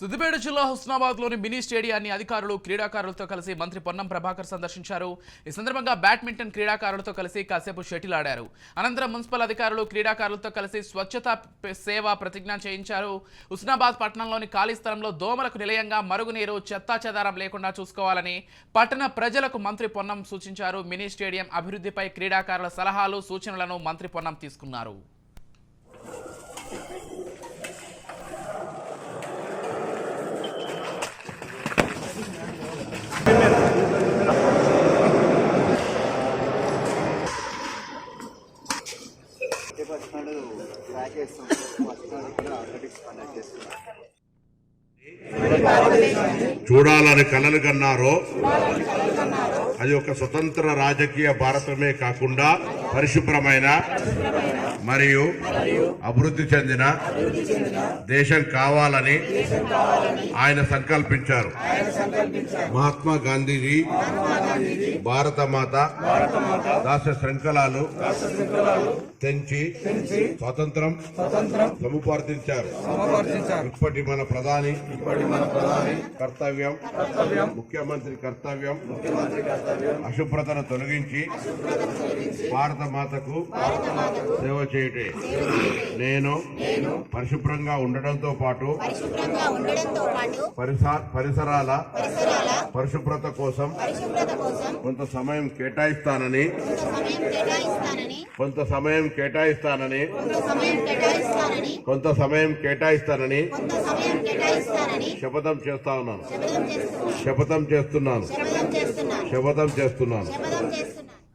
సిద్దిపేట జిల్లా హుస్నాబాద్లోని మినీ స్టేడియాన్ని అధికారులు క్రీడాకారులతో కలిసి మంత్రి పొన్నం ప్రభాకర్ సందర్శించారు. ఈ సందర్భంగా బ్యాడ్మింటన్ క్రీడాకారులతో కలిసి కాసేపు షటిల్ ఆడారు. అనంతరం మున్సిపల్ అధికారులు క్రీడాకారులతో కలిసి స్వచ్ఛతా సేవ ప్రతిజ్ఞ చేయించారు. హుస్నాబాద్ పట్టణంలోని ఖాళీ స్థలంలో దోమలకు నిలయంగా మరుగునీరు, చెత్తా చెదారం లేకుండా చూసుకోవాలని పట్టణ ప్రజలకు మంత్రి పొన్నం సూచించారు. మినీ స్టేడియం అభివృద్ధిపై క్రీడాకారుల సలహాలు, సూచనలను మంత్రి పొన్నం తీసుకున్నారు. చూడాలని కలలు కన్నారో అది ఒక స్వతంత్ర రాజకీయ భారతమే కాకుండా పరిశుభ్రమైన మరియు అభివృద్ధి చెందిన దేశం కావాలని ఆయన సంకల్పించారు. మహాత్మా గాంధీజీ భారత మాత దాస శృంఖలాలు తెంచి స్వాతంత్రం సముపార్జించారు. ఇప్పటి మన ప్రధాని కర్తవ్యం, ముఖ్యమంత్రి కర్తవ్యం అశుభ్రతను తొలగించి భారత మాతకు సేవ చేయటే. నేను పరిశుభ్రంగా ఉండడంతో పాటు పరిసరాల పరిశుభ్రత కోసం కొంత సమయం కేటాయిస్తానని శపథం చేస్తున్నాను.